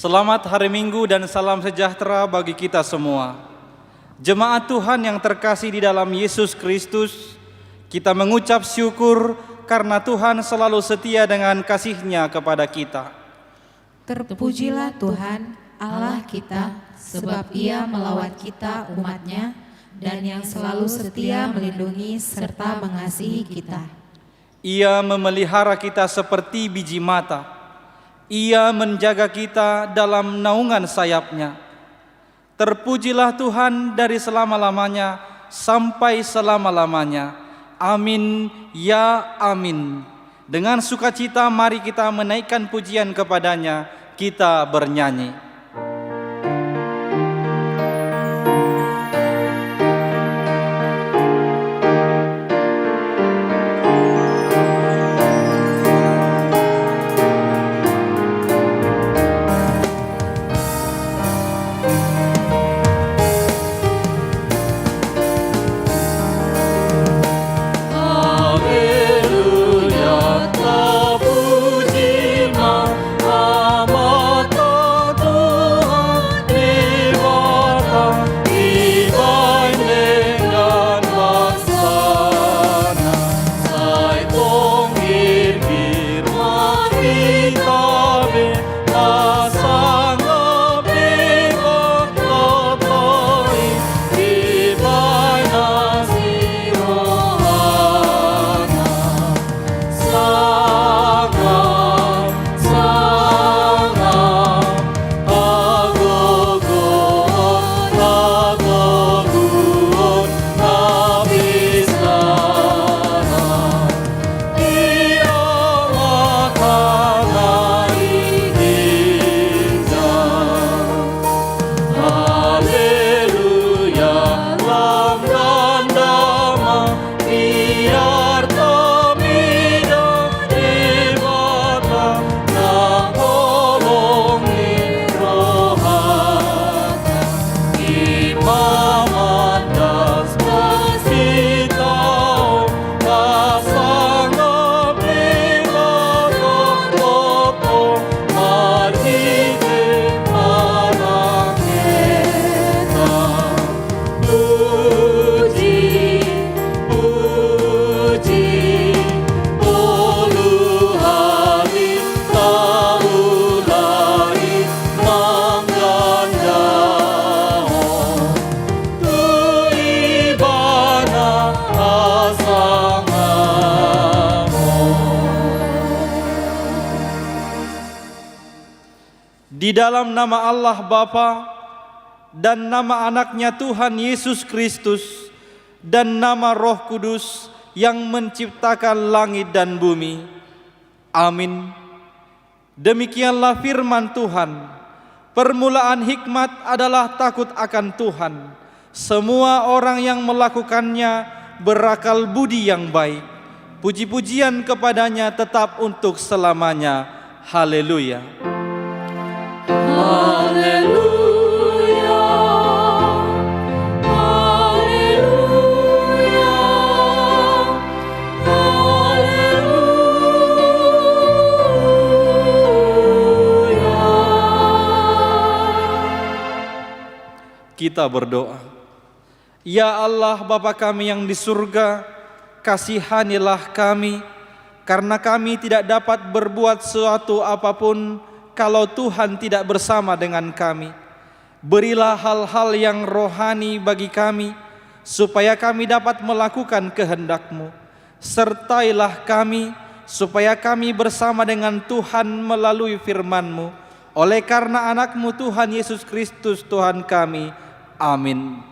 Selamat hari Minggu dan salam sejahtera bagi kita semua. Jemaat Tuhan yang terkasih di dalam Yesus Kristus, kita mengucap syukur karena Tuhan selalu setia dengan kasih-Nya kepada kita. Terpujilah Tuhan Allah kita, sebab Ia melawat kita umat-Nya dan yang selalu setia melindungi serta mengasihi kita. Ia memelihara kita seperti biji mata. Ia menjaga kita dalam naungan sayap-Nya. Terpujilah Tuhan dari selama-lamanya sampai selama-lamanya. Amin, ya amin. Dengan sukacita mari kita menaikkan pujian kepada-Nya, kita bernyanyi. Di dalam nama Allah Bapa dan nama anaknya Tuhan Yesus Kristus dan nama Roh Kudus yang menciptakan langit dan bumi. Amin. Demikianlah firman Tuhan. Permulaan hikmat adalah takut akan Tuhan. Semua orang yang melakukannya berakal budi yang baik. Puji-pujian kepada-Nya tetap untuk selamanya. Haleluya. Haleluya, haleluya, haleluya. Kita berdoa. Ya Allah Bapa kami yang di surga, kasihanilah kami, karena kami tidak dapat berbuat sesuatu apapun kalau Tuhan tidak bersama dengan kami. Berilah hal-hal yang rohani bagi kami, supaya kami dapat melakukan kehendak-Mu. Sertailah kami, supaya kami bersama dengan Tuhan melalui firman-Mu. Oleh karena anak-Mu Tuhan Yesus Kristus Tuhan kami. Amin.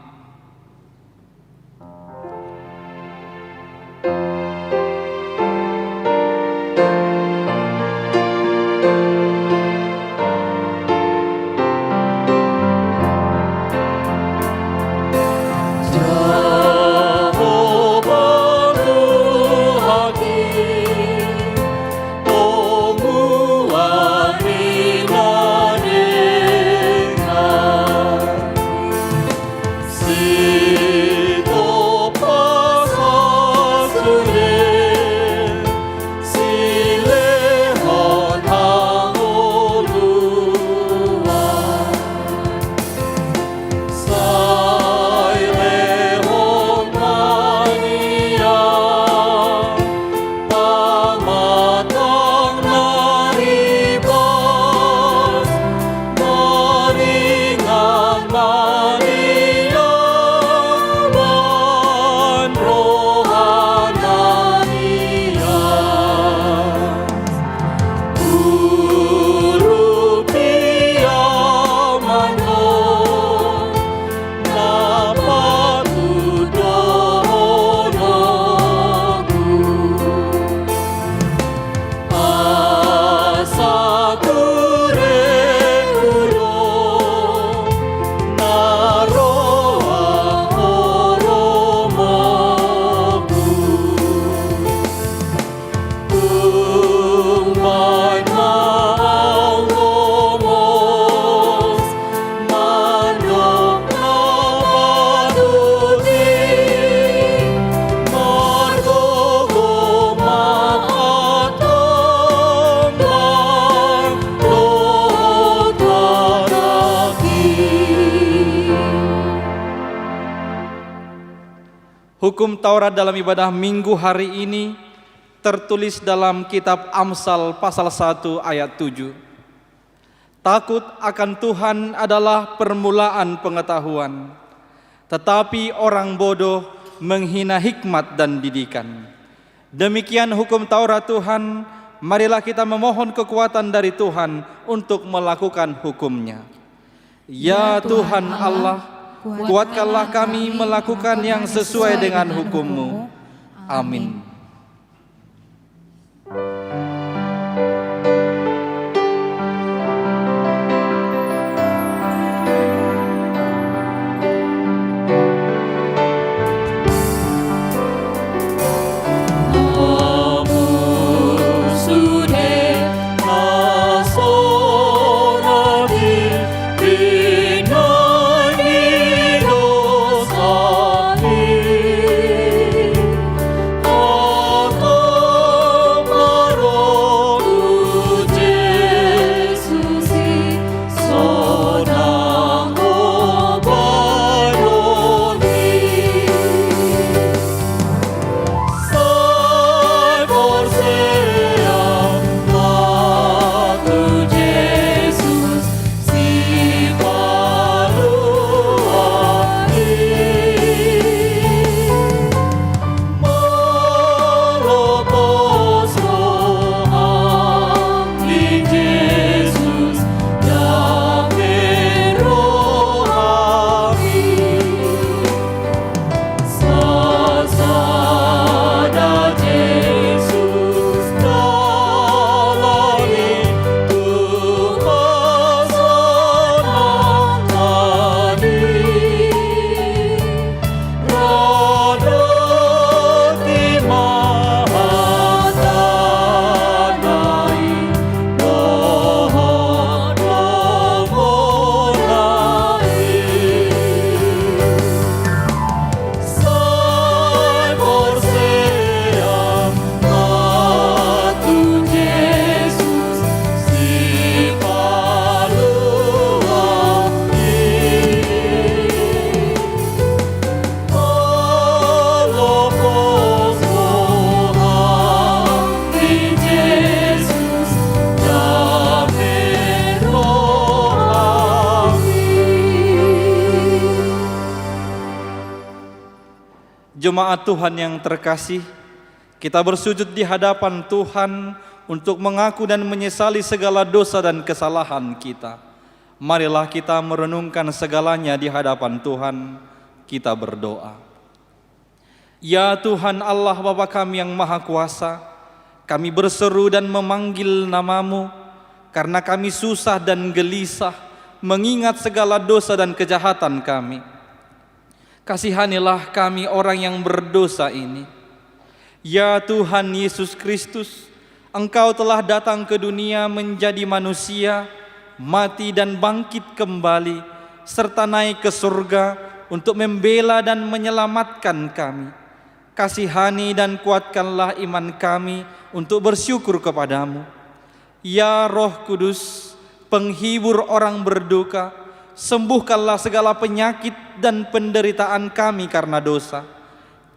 Hukum Taurat dalam ibadah Minggu hari ini tertulis dalam kitab Amsal pasal 1 ayat 7. Takut akan Tuhan adalah permulaan pengetahuan, tetapi orang bodoh menghina hikmat dan didikan. Demikian hukum Taurat Tuhan, marilah kita memohon kekuatan dari Tuhan untuk melakukan hukumnya. Ya Tuhan Allah, kuatkanlah kami melakukan yang sesuai dengan hukum-Mu. Amin. Jemaat Tuhan yang terkasih, kita bersujud di hadapan Tuhan untuk mengaku dan menyesali segala dosa dan kesalahan kita. Marilah kita merenungkan segalanya di hadapan Tuhan, kita berdoa. Ya Tuhan Allah Bapa kami yang Maha Kuasa, kami berseru dan memanggil nama-Mu, karena kami susah dan gelisah mengingat segala dosa dan kejahatan kami. Kasihanilah kami orang yang berdosa ini. Ya Tuhan Yesus Kristus, Engkau telah datang ke dunia menjadi manusia, mati dan bangkit kembali, serta naik ke surga untuk membela dan menyelamatkan kami. Kasihani dan kuatkanlah iman kami untuk bersyukur kepadamu. Ya Roh Kudus, penghibur orang berduka, sembuhkanlah segala penyakit dan penderitaan kami karena dosa.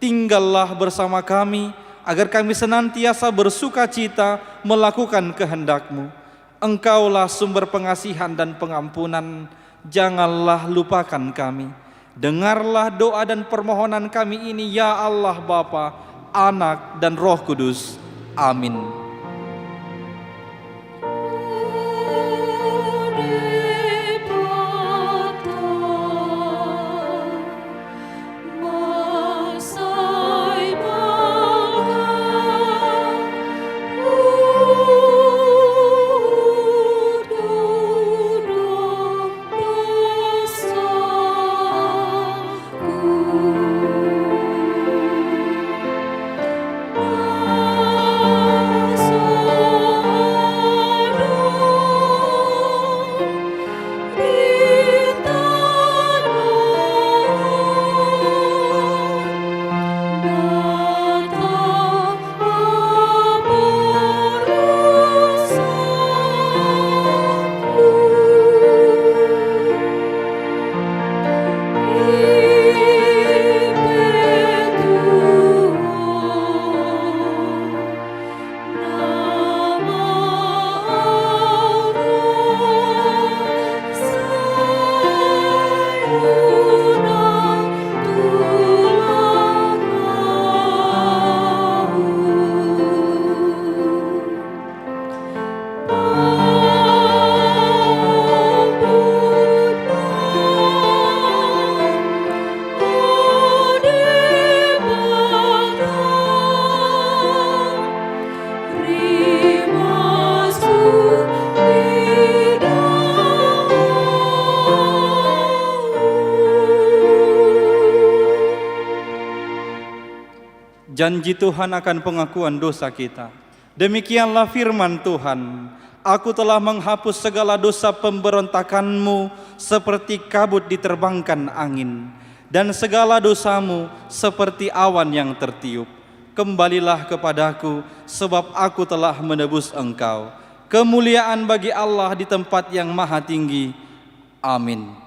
Tinggallah bersama kami, agar kami senantiasa bersuka cita melakukan kehendak-Mu. Engkaulah sumber pengasihan dan pengampunan, janganlah lupakan kami. Dengarlah doa dan permohonan kami ini, ya Allah Bapa, Anak dan Roh Kudus. Amin. Amin. Janji Tuhan akan pengakuan dosa kita. Demikianlah firman Tuhan, aku telah menghapus segala dosa pemberontakanmu seperti kabut diterbangkan angin, dan segala dosamu seperti awan yang tertiup. Kembalilah kepadaku, sebab aku telah menebus engkau. Kemuliaan bagi Allah di tempat yang maha tinggi. Amin.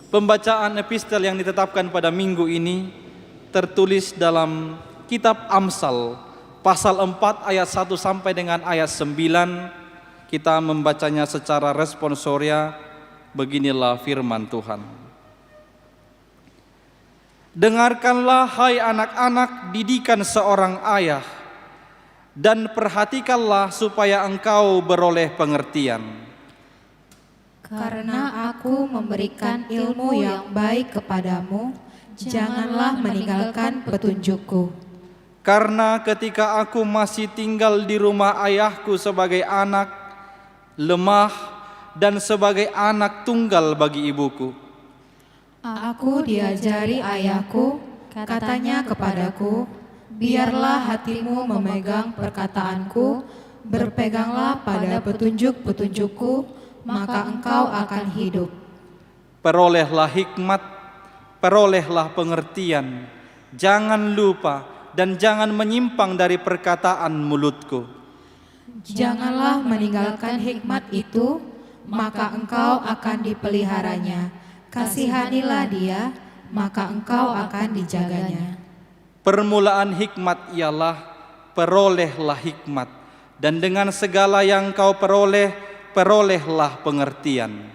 Pembacaan epistel yang ditetapkan pada minggu ini tertulis dalam kitab Amsal pasal 4 ayat 1 sampai dengan ayat 9. Kita membacanya secara responsoria. Beginilah firman Tuhan. Dengarkanlah hai anak-anak didikan seorang ayah, dan perhatikanlah supaya engkau beroleh pengertian. Karena aku memberikan ilmu yang baik kepadamu, janganlah meninggalkan petunjukku. Karena ketika aku masih tinggal di rumah ayahku sebagai anak, lemah, dan sebagai anak tunggal bagi ibuku, Aku diajari ayahku, katanya kepadaku, biarlah hatimu memegang perkataanku, berpeganglah pada petunjuk-petunjukku, maka engkau akan hidup. perolehlah hikmat, perolehlah pengertian, jangan lupa dan jangan menyimpang dari perkataan mulutku. Janganlah meninggalkan hikmat itu, maka engkau akan dipeliharanya. Kasihanilah dia, maka engkau akan dijaganya. Permulaan hikmat ialah perolehlah hikmat, dan dengan segala yang kau peroleh, perolehlah pengertian.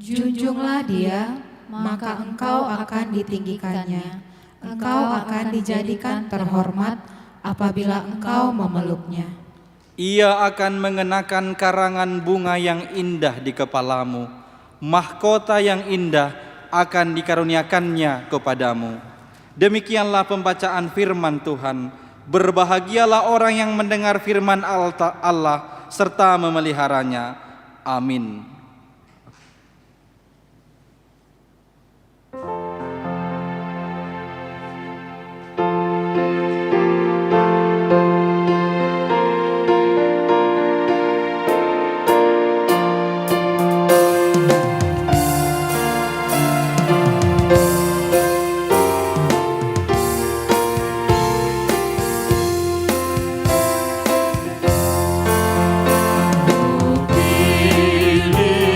Junjunglah dia, maka engkau akan ditinggikannya. Engkau akan dijadikan terhormat apabila engkau memeluknya. Ia akan mengenakan karangan bunga yang indah di kepalamu, mahkota yang indah akan dikaruniakannya kepadamu. Demikianlah pembacaan firman Tuhan. Berbahagialah orang yang mendengar firman Allah serta memeliharanya. Amin. Pilih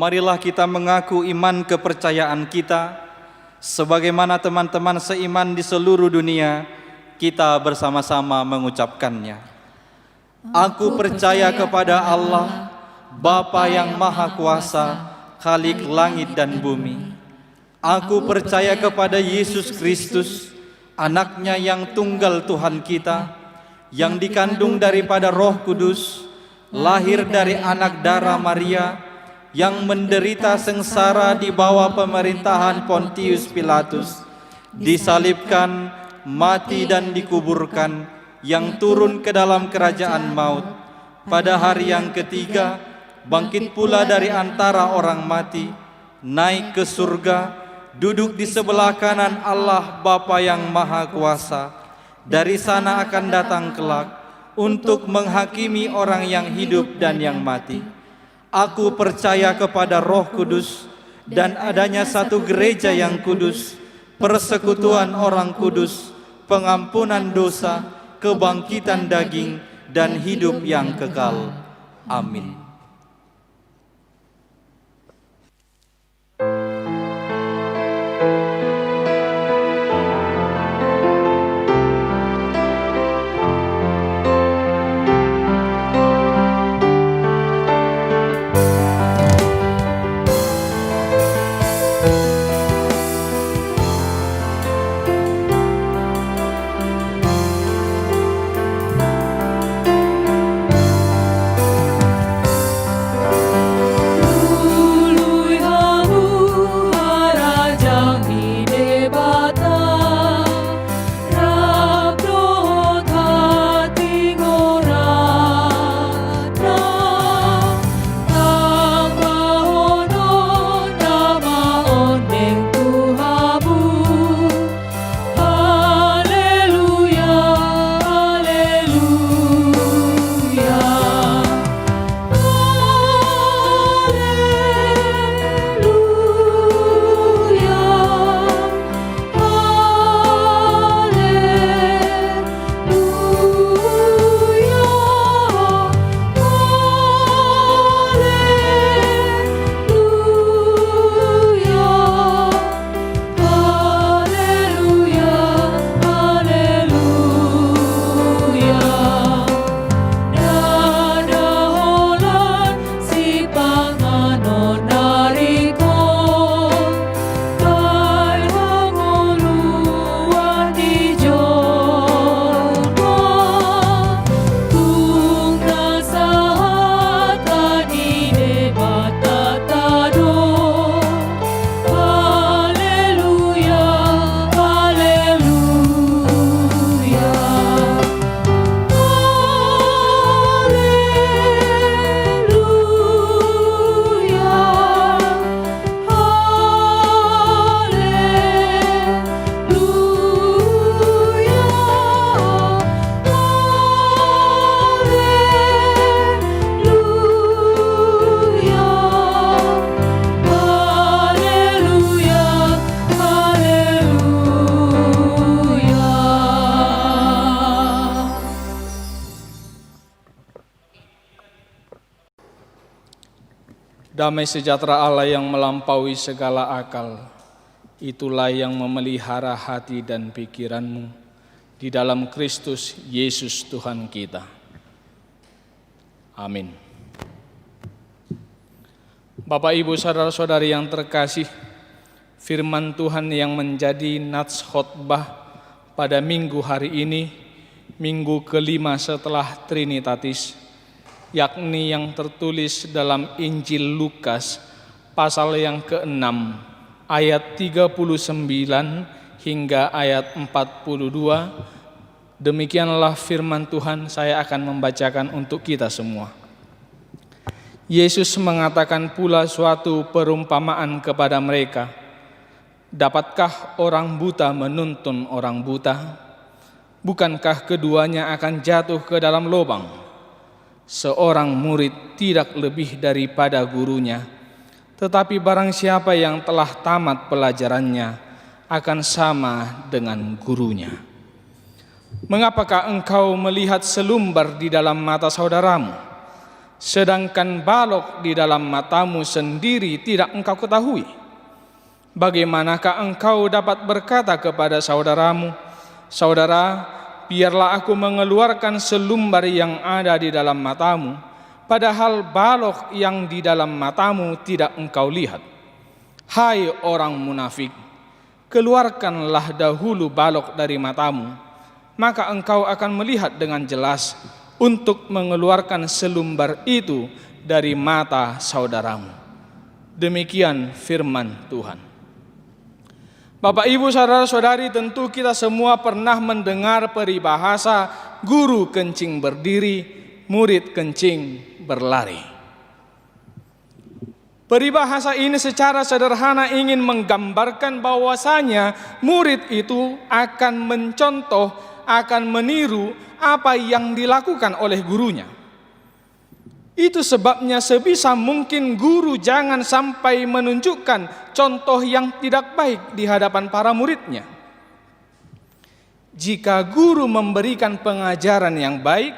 marilah kita mengaku iman kepercayaan kita, sebagaimana teman-teman seiman di seluruh dunia, kita bersama-sama mengucapkannya. Aku percaya kepada Allah, Bapa yang Maha Kuasa, Khalik langit dan bumi. Aku percaya kepada Yesus Kristus, Anaknya yang tunggal Tuhan kita, yang dikandung daripada Roh Kudus, lahir dari anak darah Maria, yang menderita sengsara di bawah pemerintahan Pontius Pilatus, disalibkan, mati dan dikuburkan, yang turun ke dalam kerajaan maut. Pada hari yang ketiga, bangkit pula dari antara orang mati, naik ke surga, duduk di sebelah kanan Allah Bapa yang Maha Kuasa. Dari sana akan datang kelak untuk menghakimi orang yang hidup dan yang mati. Aku percaya kepada Roh Kudus dan adanya satu gereja yang kudus, persekutuan orang kudus, pengampunan dosa, kebangkitan daging, dan hidup yang kekal. Amin. Damai sejahtera Allah yang melampaui segala akal, itulah yang memelihara hati dan pikiranmu di dalam Kristus Yesus Tuhan kita. Amin. Bapak, Ibu, saudara-saudari yang terkasih, firman Tuhan yang menjadi nats khotbah pada minggu hari ini, minggu kelima setelah Trinitatis, yakni yang tertulis dalam Injil Lukas pasal yang ke-6 ayat 39 hingga ayat 42. Demikianlah firman Tuhan, saya akan membacakan untuk kita semua. Yesus mengatakan pula suatu perumpamaan kepada mereka. Dapatkah orang buta menuntun orang buta? Bukankah keduanya akan jatuh ke dalam lubang? Seorang murid tidak lebih daripada gurunya, tetapi barang siapa yang telah tamat pelajarannya akan sama dengan gurunya. Mengapakah engkau melihat selumbar di dalam mata saudaramu, sedangkan balok di dalam matamu sendiri tidak engkau ketahui? Bagaimanakah engkau dapat berkata kepada saudaramu, "Saudara, biarlah aku mengeluarkan selumbar yang ada di dalam matamu," padahal balok yang di dalam matamu tidak engkau lihat? Hai orang munafik, keluarkanlah dahulu balok dari matamu, maka engkau akan melihat dengan jelas untuk mengeluarkan selumbar itu dari mata saudaramu. Demikian firman Tuhan. Bapak, Ibu, saudara-saudari, tentu kita semua pernah mendengar peribahasa guru kencing berdiri, murid kencing berlari. Peribahasa ini secara sederhana ingin menggambarkan bahwasanya murid itu akan mencontoh, akan meniru apa yang dilakukan oleh gurunya. Itu sebabnya sebisa mungkin guru jangan sampai menunjukkan contoh yang tidak baik di hadapan para muridnya. Jika guru memberikan pengajaran yang baik,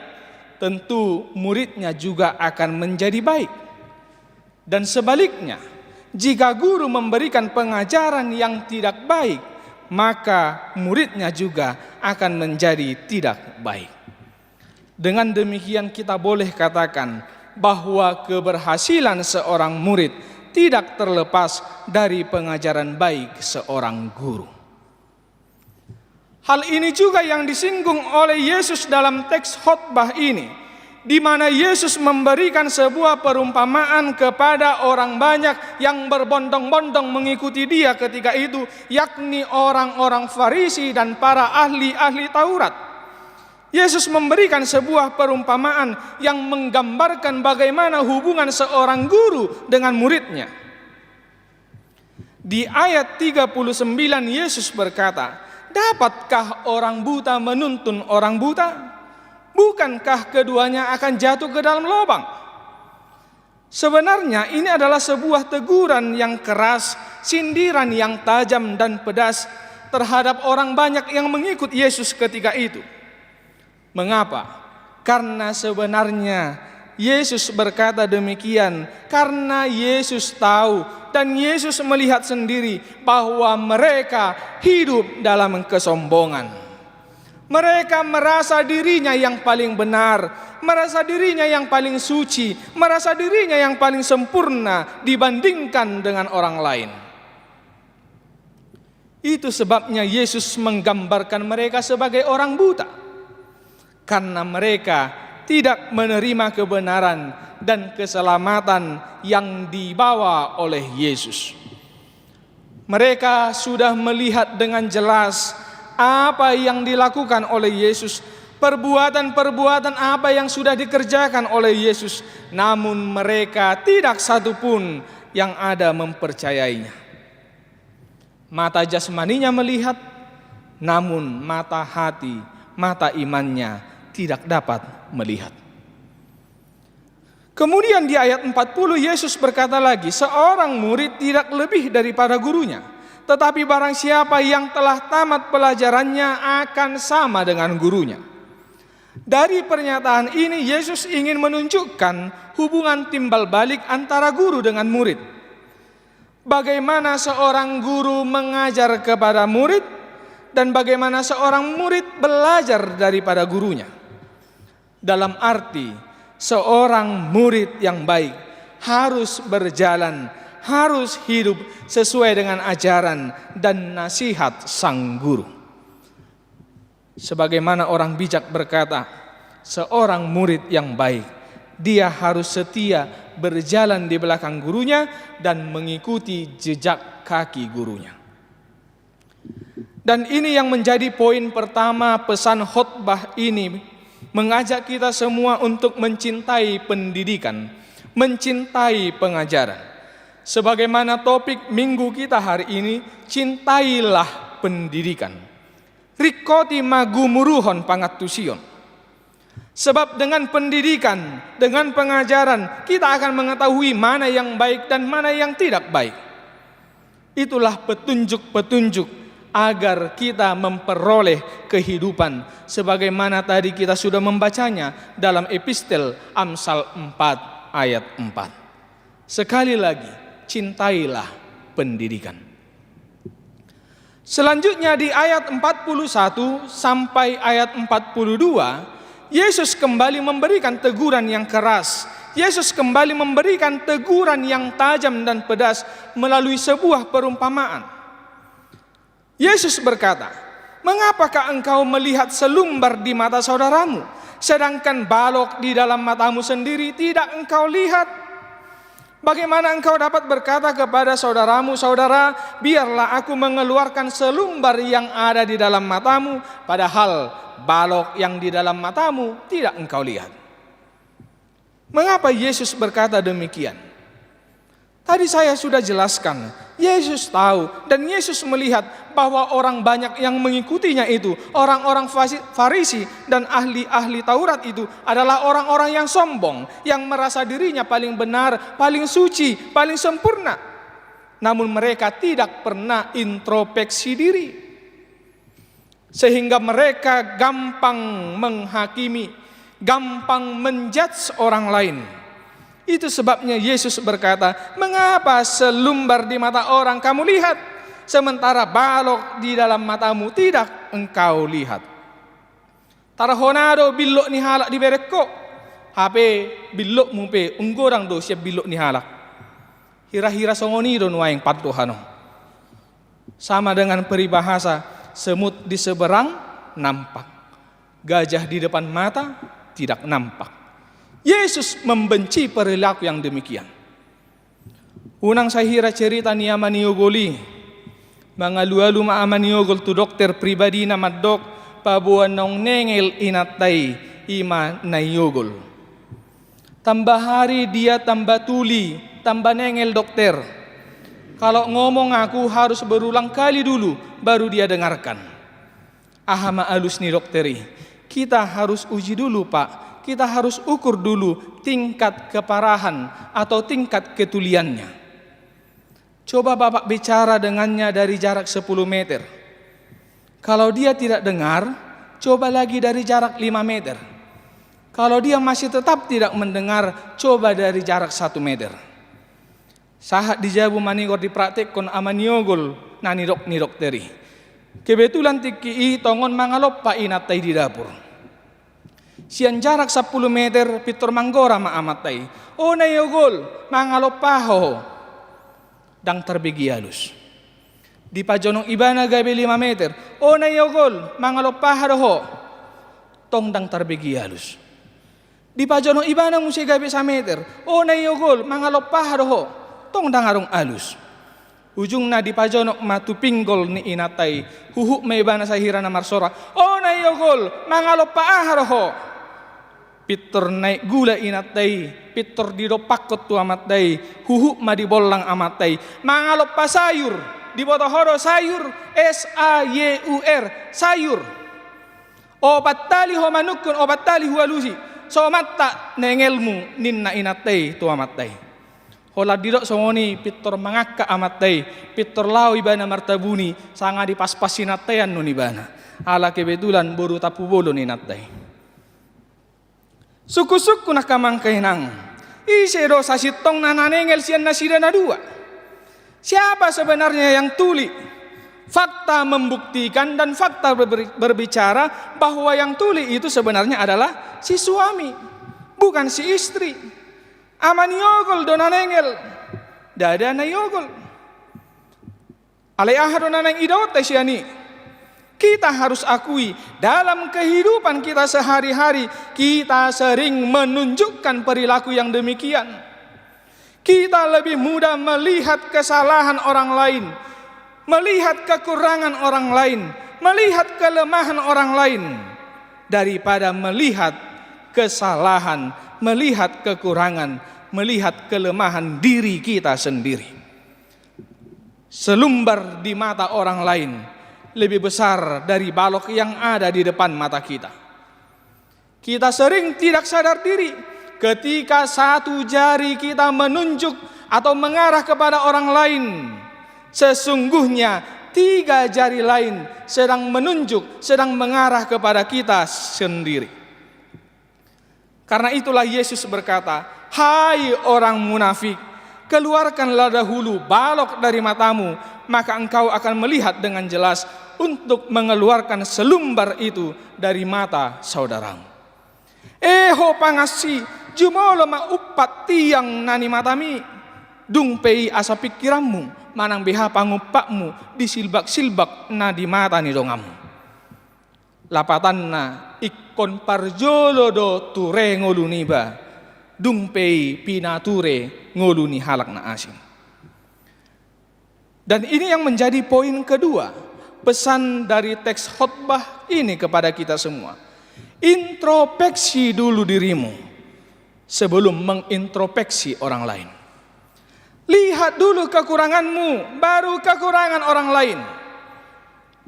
tentu muridnya juga akan menjadi baik. Dan sebaliknya, jika guru memberikan pengajaran yang tidak baik, maka muridnya juga akan menjadi tidak baik. Dengan demikian kita boleh katakan bahwa keberhasilan seorang murid tidak terlepas dari pengajaran baik seorang guru. Hal ini juga yang disinggung oleh Yesus dalam teks khotbah ini, di mana Yesus memberikan sebuah perumpamaan kepada orang banyak yang berbondong-bondong mengikuti Dia ketika itu, yakni orang-orang Farisi dan para ahli-ahli Taurat. Yesus memberikan sebuah perumpamaan yang menggambarkan bagaimana hubungan seorang guru dengan muridnya. Di ayat 39 Yesus berkata, "Dapatkah orang buta menuntun orang buta? Bukankah keduanya akan jatuh ke dalam lubang?" Sebenarnya ini adalah sebuah teguran yang keras, sindiran yang tajam dan pedas terhadap orang banyak yang mengikut Yesus ketika itu. Mengapa? Karena sebenarnya Yesus berkata demikian karena Yesus tahu dan Yesus melihat sendiri bahwa mereka hidup dalam kesombongan. Mereka merasa dirinya yang paling benar, merasa dirinya yang paling suci, merasa dirinya yang paling sempurna dibandingkan dengan orang lain. Itu sebabnya Yesus menggambarkan mereka sebagai orang buta. Karena mereka tidak menerima kebenaran dan keselamatan yang dibawa oleh Yesus. Mereka sudah melihat dengan jelas apa yang dilakukan oleh Yesus, perbuatan-perbuatan apa yang sudah dikerjakan oleh Yesus, namun mereka tidak satupun yang ada mempercayainya. Mata jasmaninya melihat, namun mata hati, mata imannya tidak dapat melihat. Kemudian di ayat 40 Yesus berkata lagi, "Seorang murid tidak lebih daripada gurunya, tetapi barang siapa yang telah tamat pelajarannya akan sama dengan gurunya." Dari pernyataan ini Yesus ingin menunjukkan hubungan timbal balik antara guru dengan murid. Bagaimana seorang guru mengajar kepada murid dan bagaimana seorang murid belajar daripada gurunya. Dalam arti seorang murid yang baik harus berjalan, harus hidup sesuai dengan ajaran dan nasihat sang guru. Sebagaimana orang bijak berkata, seorang murid yang baik, dia harus setia berjalan di belakang gurunya dan mengikuti jejak kaki gurunya. Dan ini yang menjadi poin pertama pesan khotbah ini, mengajak kita semua untuk mencintai pendidikan, mencintai pengajaran. Sebagaimana topik minggu kita hari ini, cintailah pendidikan. Rikoti magumuruhon pangatusion. Sebab dengan pendidikan, dengan pengajaran, kita akan mengetahui mana yang baik dan mana yang tidak baik. Itulah petunjuk-petunjuk agar kita memperoleh kehidupan sebagaimana tadi kita sudah membacanya dalam epistel Amsal 4 ayat 4. Sekali lagi, cintailah pendidikan. Selanjutnya di ayat 41 sampai ayat 42, Yesus kembali memberikan teguran yang keras. Yesus kembali memberikan teguran yang tajam dan pedas melalui sebuah perumpamaan. Yesus berkata, "Mengapakah engkau melihat selumbar di mata saudaramu, sedangkan balok di dalam matamu sendiri tidak engkau lihat? Bagaimana engkau dapat berkata kepada saudaramu, 'Saudara, biarlah aku mengeluarkan selumbar yang ada di dalam matamu,' padahal balok yang di dalam matamu tidak engkau lihat?" Mengapa Yesus berkata demikian? Tadi saya sudah jelaskan, Yesus tahu dan Yesus melihat bahwa orang banyak yang mengikutinya itu, orang-orang Farisi dan ahli-ahli Taurat itu adalah orang-orang yang sombong, yang merasa dirinya paling benar, paling suci, paling sempurna. Namun mereka tidak pernah introspeksi diri, sehingga mereka gampang menghakimi, gampang menjudge orang lain. Itu sebabnya Yesus berkata, "Mengapa selumbar di mata orang kamu lihat, sementara balok di dalam matamu tidak engkau lihat?" Tarahonado bilok ni halak di bereko, HP bilok mupe unggorang do siap bilok ni halak. Hira-hira songoni do nuaing patuhano. Sama dengan peribahasa, semut di seberang nampak, gajah di depan mata tidak nampak. Yesus membenci perilaku yang demikian. Unang saya hira cerita ni amaniogoli, mangalu-alu ma amaniogol tu dokter pribadi na madok pabuan nong nengel inatay ima nayogol. Tambah hari dia tambah tuli, tambah nengel dokter. Kalau ngomong aku harus berulang kali dulu baru dia dengarkan. Ahama alus ni dokteri. Kita harus uji dulu Pak, kita harus ukur dulu tingkat keparahan atau tingkat ketuliannya. Coba Bapak bicara dengannya dari jarak 10 meter. Kalau dia tidak dengar, coba lagi dari jarak 5 meter. Kalau dia masih tetap tidak mendengar, coba dari jarak 1 meter. Sahat dijabu manigor dipraktek kon amaniogol nani dok ni dokteri. Kebetulan tiki tongon mangalop pa inatay di dapur. Sian jarak 10 meter pitor manggora maamatay. O nayogol mangalop paho. Dang terbigi halus. Di pajonong iba na gabi 5 meter. O nayogol mangalop paho. Tong dang terbigi halus. Di pajonong iba na musay gabi 1 meter. O nayogol mangalop paho. Tong dang arong halus. Ujung na di pajonok matupinggol ni inatay, huhu may ba na sa hira na marsora, o nayogol, mangalop paaharoho. Pitor na gula inatay, pitor di do pakot tu amatay, huhu madibolang amatay, mangalop pa sayur, di botohoro sayur, S-A-Y-U-R, sayur. O patali ho manukun, o patali hualusi, so matta nengelmu ninna inatay tu amatay. Hola didok songoni pitor mangakka amatay, pitor lao ibana martabuni, sanga di paspasin natayan nun ibana. Ala kebetulan boru tapu bolo ni natay. Suku-suku na kamangkay nang, isero sa sitong nananengel siyan na sila na dua. Siapa sebenarnya yang tuli? Fakta membuktikan dan fakta berbicara bahwa yang tuli itu sebenarnya adalah si suami, bukan si istri. Amaniogol donanengel, dada nayogol. Alay ahado nanang idot siani. Kita harus akui dalam kehidupan kita sehari-hari kita sering menunjukkan perilaku yang demikian. Kita lebih mudah melihat kesalahan orang lain, melihat kekurangan orang lain, melihat kelemahan orang lain daripada melihat kesalahan, melihat kekurangan, melihat kelemahan diri kita sendiri. Selumbar di mata orang lain lebih besar dari balok yang ada di depan mata kita. Kita sering tidak sadar diri ketika satu jari kita menunjuk atau mengarah kepada orang lain. Sesungguhnya 3 jari lain sedang menunjuk, sedang mengarah kepada kita sendiri. Karena itulah Yesus berkata, Hai orang munafik, keluarkanlah dahulu balok dari matamu, maka engkau akan melihat dengan jelas untuk mengeluarkan selumbar itu dari mata saudaramu. Ho pangasi, jumolo ma upat tiang nani matami, dung pei asa pikiranmu, manang beha pangupakmu disilbak-silbak na di mata ni dongamu. Lapatanna ikon parjolo do ture ngoluniba, dung pei pinature ngoluni halak na asing. Dan ini yang menjadi poin kedua, pesan dari teks khotbah ini kepada kita semua. Introspeksi dulu dirimu sebelum mengintrospeksi orang lain. Lihat dulu kekuranganmu, baru kekurangan orang lain.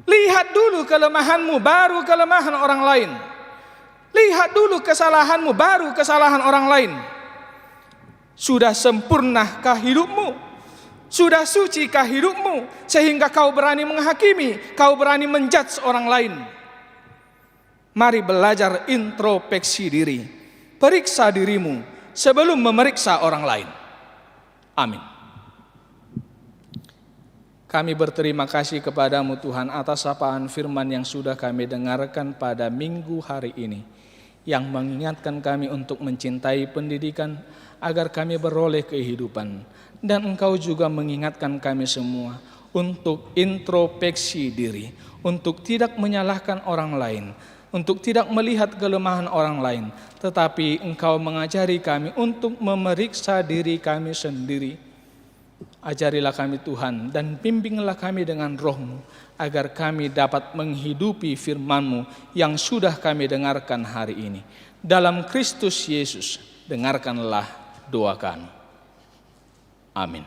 Lihat dulu kelemahanmu, baru kelemahan orang lain. Lihat dulu kesalahanmu, baru kesalahan orang lain. Sudah sempurnakah hidupmu? Sudah sucikah hidupmu sehingga kau berani menghakimi, kau berani menjudge orang lain? Mari belajar introspeksi diri. Periksa dirimu sebelum memeriksa orang lain. Amin. Kami berterima kasih kepadamu Tuhan atas sapaan firman yang sudah kami dengarkan pada minggu hari ini, yang mengingatkan kami untuk mencintai pendidikan agar kami beroleh kehidupan. Dan Engkau juga mengingatkan kami semua untuk introspeksi diri, untuk tidak menyalahkan orang lain, untuk tidak melihat kelemahan orang lain, tetapi Engkau mengajari kami untuk memeriksa diri kami sendiri. Ajarilah kami Tuhan dan bimbinglah kami dengan Roh-Mu agar kami dapat menghidupi firman-Mu yang sudah kami dengarkan hari ini. Dalam Kristus Yesus, dengarkanlah doa kami. Amin.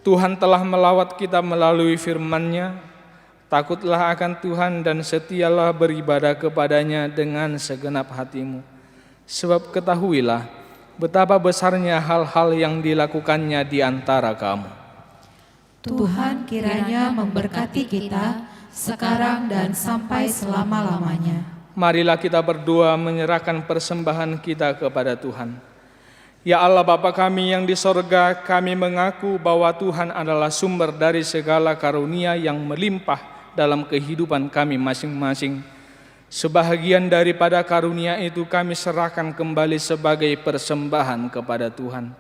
Tuhan telah melawat kita melalui firman-Nya. Takutlah akan Tuhan dan setialah beribadah kepadanya dengan segenap hatimu. Sebab ketahuilah betapa besarnya hal-hal yang dilakukannya di antara kamu. Tuhan kiranya memberkati kita sekarang dan sampai selama-lamanya. Marilah kita berdoa menyerahkan persembahan kita kepada Tuhan. Ya Allah Bapa kami yang di sorga, kami mengaku bahwa Tuhan adalah sumber dari segala karunia yang melimpah dalam kehidupan kami masing-masing. Sebahagian daripada karunia itu kami serahkan kembali sebagai persembahan kepada Tuhan.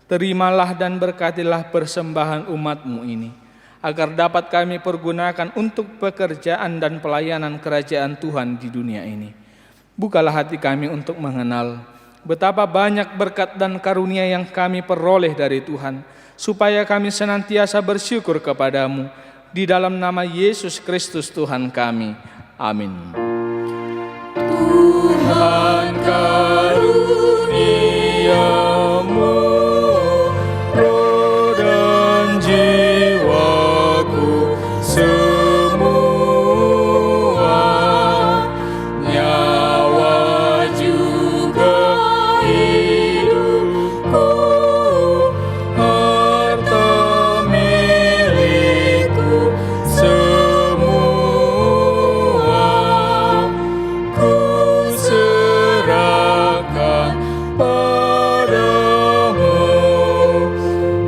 Terimalah dan berkatilah persembahan umat-Mu ini, agar dapat kami pergunakan untuk pekerjaan dan pelayanan kerajaan Tuhan di dunia ini. Bukalah hati kami untuk mengenal betapa banyak berkat dan karunia yang kami peroleh dari Tuhan, supaya kami senantiasa bersyukur kepadamu. Di dalam nama Yesus Kristus Tuhan kami. Amin. Tuhan karuniamu, roh dan jiwaku semua, nyawa juga hidupku, harta milikku semua, ku serahkan padamu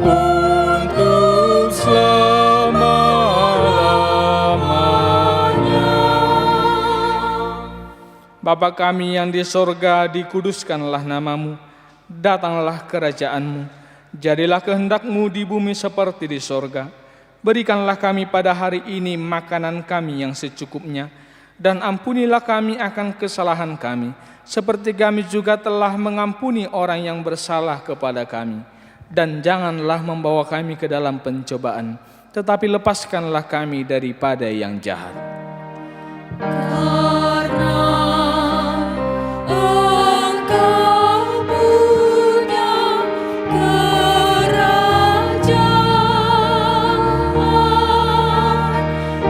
untuk selama-lamanya. Bapa kami yang di sorga, dikuduskanlah namamu, datanglah kerajaanmu, jadilah kehendak-Mu di bumi seperti di sorga. Berikanlah kami pada hari ini makanan kami yang secukupnya, dan ampunilah kami akan kesalahan kami, seperti kami juga telah mengampuni orang yang bersalah kepada kami. Dan janganlah membawa kami ke dalam pencobaan, tetapi lepaskanlah kami daripada yang jahat. Engkau punya kerajaan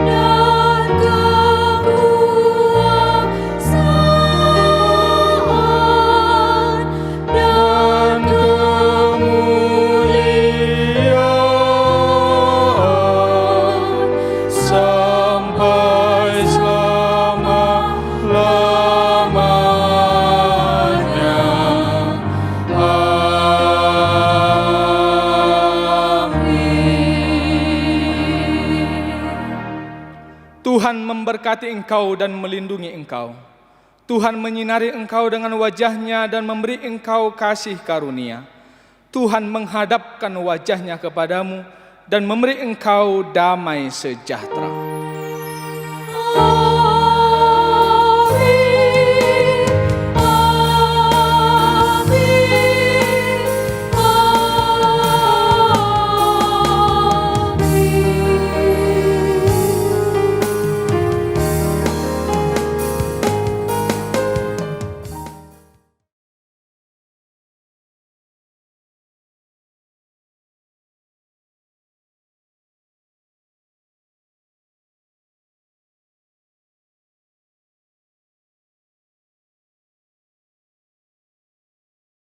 dan kekuasaan dan kemuliaan sampai selama-lamanya. Amin. Tuhan memberkati engkau dan melindungi engkau. Tuhan menyinari engkau dengan wajah-Nya dan memberi engkau kasih karunia. Tuhan menghadapkan wajah-Nya kepadamu dan memberi engkau damai sejahtera.